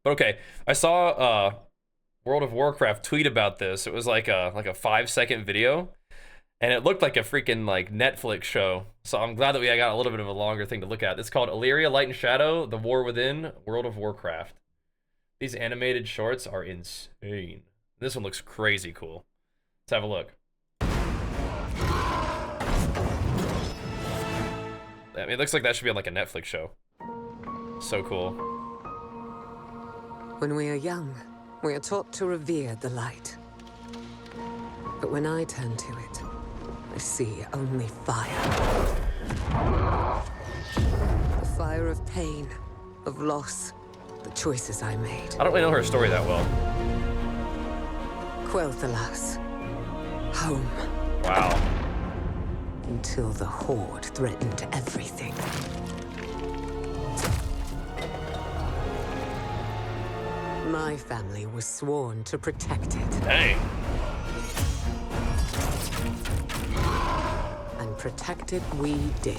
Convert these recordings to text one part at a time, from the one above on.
But okay, I saw World of Warcraft tweet about this. It was like a 5-second video, and it looked like a freaking like Netflix show. So I'm glad that I got a little bit of a longer thing to look at. It's called Alleria, Light and Shadow: The War Within, World of Warcraft. These animated shorts are insane. This one looks crazy cool. Let's have a look. I mean, it looks like that should be on like a Netflix show. So cool. When we are young, we are taught to revere the light. But when I turn to it, I see only fire. The fire of pain, of loss, the choices I made. I don't really know her story that well. Quel'Thalas. Home. Wow. Until the Horde threatened everything. My family was sworn to protect it. Dang. And protect it we did.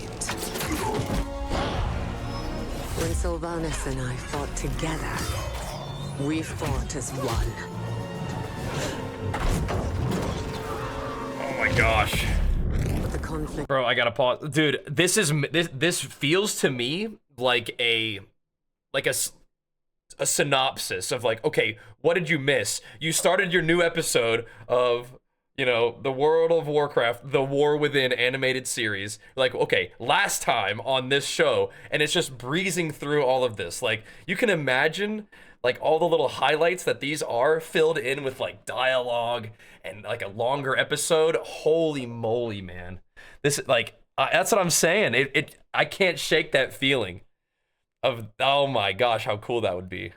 When Sylvanas and I fought together, we fought as one. Oh my gosh. But the conflict... Bro, I gotta pause. Dude, this feels to me like a synopsis of like, okay, what did you miss? You started your new episode of, you know, the World of Warcraft, the War Within animated series. Like, okay, last time on this show, and it's just breezing through all of this. Like, you can imagine like all the little highlights that these are filled in with like dialogue and like a longer episode. Holy moly, man. This like that's what I'm saying. I can't shake that feeling of, oh my gosh, how cool that would be.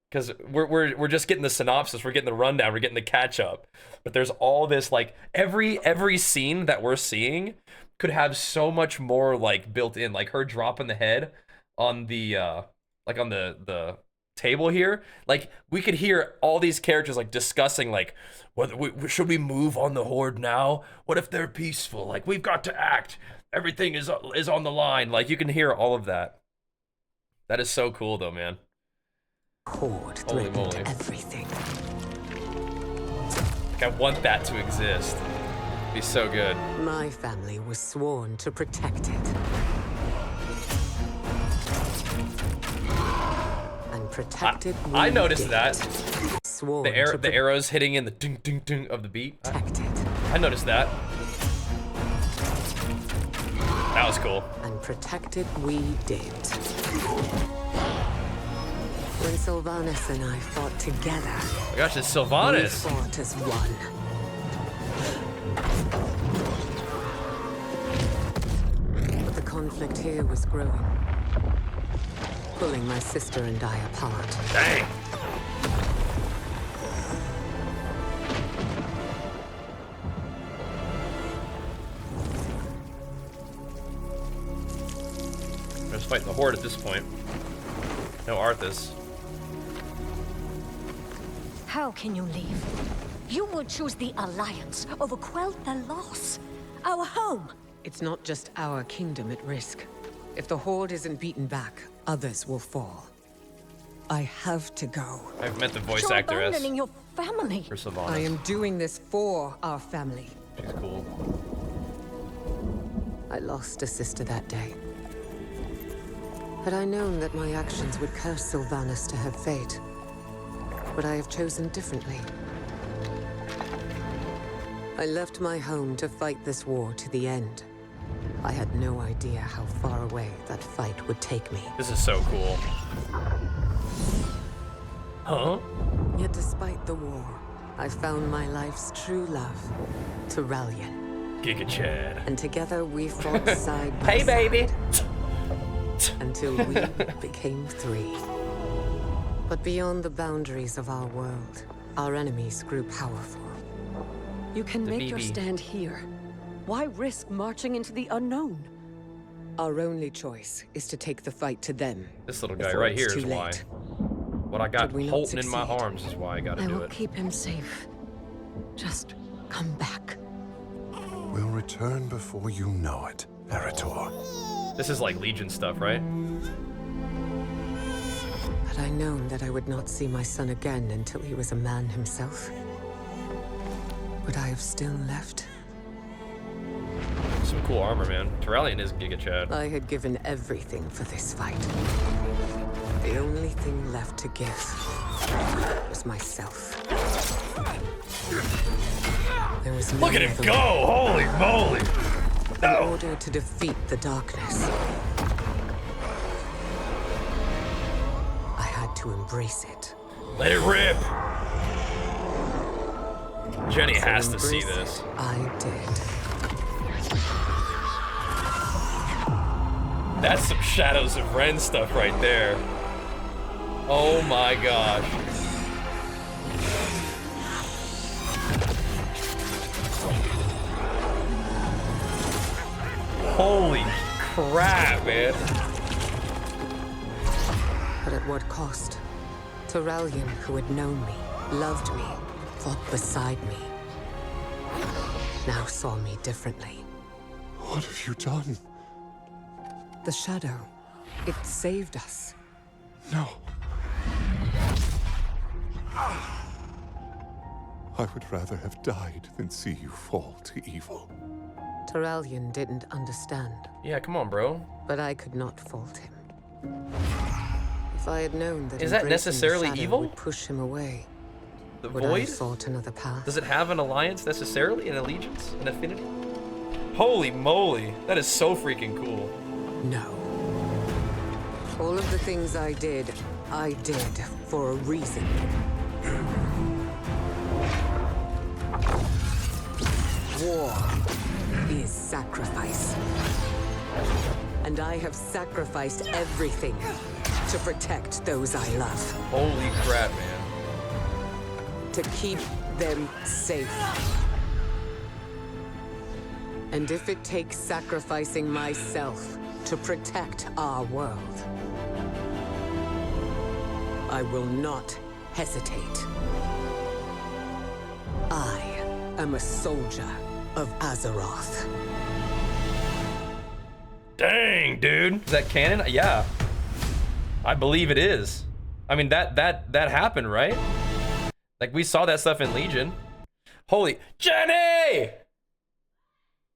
Because we're just getting the synopsis, we're getting the rundown, we're getting the catch up, but there's all this like every scene that we're seeing could have so much more like built in, like her dropping the head on the like on the table here. Like we could hear all these characters like discussing like, should we move on the Horde now? What if they're peaceful? Like we've got to act. Everything is on the line. Like you can hear all of that. That is so cool though, man. Horde threatened everything. Like I want that to exist. It'd be so good. My family was sworn to protect it. And protect it I noticed that. Sworn the arrows hitting in the ding ding ding of the beat. Protect it. I noticed that. That was cool. And protect it we did. When Sylvanas and I fought together. Oh my gosh, it's Sylvanas. We fought as one. But the conflict here was growing, pulling my sister and I apart. Dang. I'm just fighting the Horde at this point. No Arthas. How can you leave? You will choose the Alliance over Quel'Thalas, our home. It's not just our kingdom at risk. If the Horde isn't beaten back, others will fall. I have to go. I've met the voice You're actress abandoning your family. for Sylvanas. I am doing this for our family. She's cool. I lost a sister that day. Had I known that my actions would curse Sylvanas to her fate, would I have chosen differently? I left my home to fight this war to the end. I had no idea how far away that fight would take me. This is so cool. Huh? Yet despite the war, I found my life's true love, Turalyon. Giga Chad. And together we fought side by Hey, side. baby. Until we became three. But beyond the boundaries of our world, our enemies grew powerful. You can The make your BB. stand here. Why risk marching into the unknown? Our only choice is to take the fight to them. This little guy before right it's here is too why. late. What I got Should we not Holton in my succeed, arms is why I gotta I do will it. keep him safe. Just come back. We'll return before you know it, Eritor. This is like Legion stuff, right? But Had I known that I would not see my son again until he was a man himself, would I have still left? Some cool armor, man. Terrellian is Giga Chad. I had given everything for this fight. The only thing left to give was myself. There was no Look at him other go! Holy moly! In order to defeat the darkness, I had to embrace it. Let it rip! Jenny So has to see embrace this. it I did. That's some Shadows of Ren stuff right there. Oh my gosh. Holy crap, man. But at what cost? Terrellian, who had known me, loved me, fought beside me, now saw me differently. What have you done? The shadow, it saved us. No. I would rather have died than see you fall to evil. Terrellian didn't understand, Yeah, come on, bro. but I could not fault him. If I had known that Is that embracing the necessarily shadow evil? would push him away, The would I Void? have sought another path? Does it have an alliance necessarily? An allegiance? An affinity? Holy moly. That is so freaking cool. No. All of the things I did for a reason. War is sacrifice. And I have sacrificed everything to protect those I love. Holy crap, man. To keep them safe. And if it takes sacrificing myself to protect our world, I will not hesitate. I am a soldier of Azeroth. Dang, dude. Is that canon? Yeah. I believe it is. I mean, that happened, right? Like, we saw that stuff in Legion. Holy... Jenny!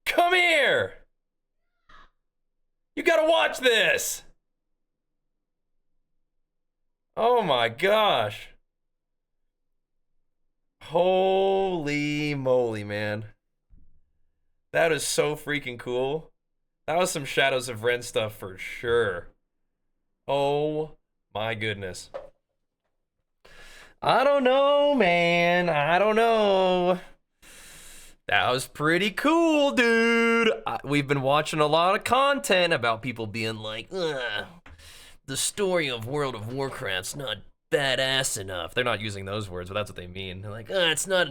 Come here! You gotta watch this! Oh my gosh. Holy moly, man. That is so freaking cool. That was some Shadows of Ren stuff for sure. Oh my goodness. I don't know, man. I don't know. That was pretty cool, dude. We've been watching a lot of content about people being like, ugh, the story of World of Warcraft's not badass enough. They're not using those words, but that's what they mean. They're like, it's not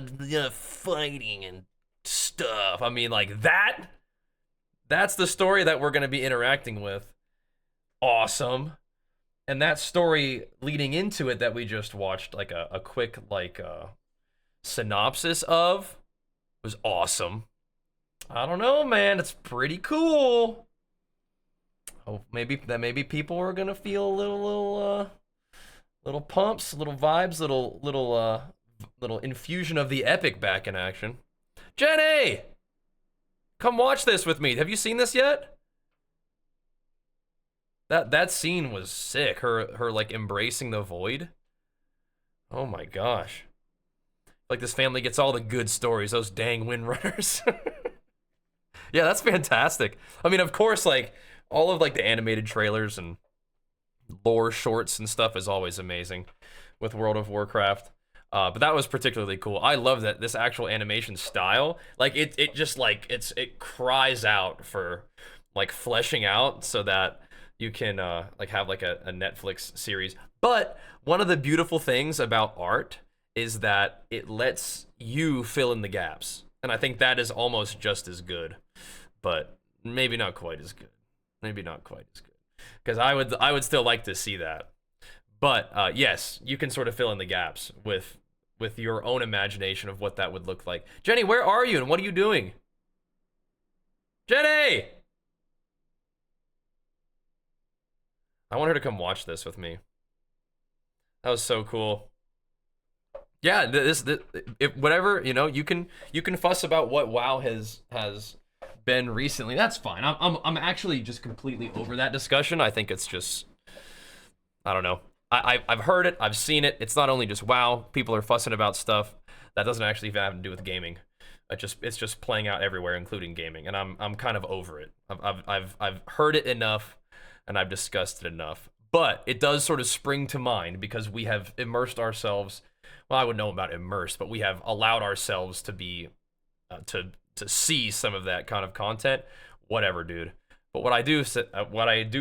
fighting and stuff. I mean, like, that's the story that we're going to be interacting with. Awesome. And that story leading into it that we just watched, like a quick synopsis of, was awesome. I don't know, man. It's pretty cool. Oh, maybe people are gonna feel a little pumps, little vibes, little infusion of the epic back in action. Jenny, come watch this with me. Have you seen this yet? That scene was sick. Her like embracing the void. Oh my gosh. Like, this family gets all the good stories, those dang Windrunners. Yeah, that's fantastic. I mean, of course, like, all of like the animated trailers and lore shorts and stuff is always amazing with World of Warcraft. But that was particularly cool. I love that this actual animation style, like it just like it cries out for like fleshing out so that you can like have like a Netflix series. But one of the beautiful things about art is that it lets you fill in the gaps. And I think that is almost just as good, but maybe not quite as good. Maybe not quite as good. Because I would still like to see that. But yes, you can sort of fill in the gaps with your own imagination of what that would look like. Jenny, where are you and what are you doing? Jenny! I want her to come watch this with me. That was so cool. Yeah, this if whatever, you know, you can fuss about what WoW has been recently. That's fine. I'm actually just completely over that discussion. I think it's just, I don't know. I've heard it. I've seen it. It's not only just WoW. People are fussing about stuff that doesn't actually even have to do with gaming. It's just playing out everywhere, including gaming, and I'm kind of over it. I've heard it enough, and I've discussed it enough. But it does sort of spring to mind because we have immersed ourselves. Well, I would know about immersed, but we have allowed ourselves to be to see some of that kind of content. Whatever, dude. But what I do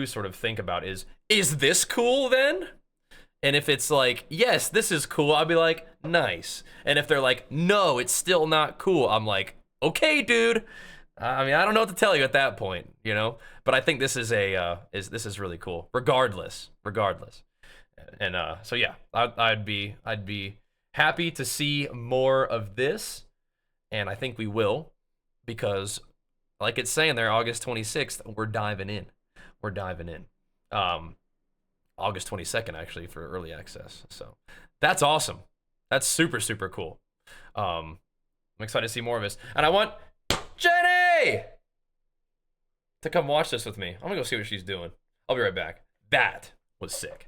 sort of think about is this cool then? And if it's like, yes, this is cool, I'll be like, nice. And if they're like, no, it's still not cool, I'm like, okay, dude. I mean, I don't know what to tell you at that point, you know. But I think this is this is really cool, regardless. And so yeah, I'd be happy to see more of this, and I think we will, because like it's saying there, August 26th, we're diving in. August 22nd actually for early access. So that's awesome. That's super, super cool. I'm excited to see more of this. And I want Jenny to come watch this with me. I'm gonna go see what she's doing. I'll be right back. That was sick.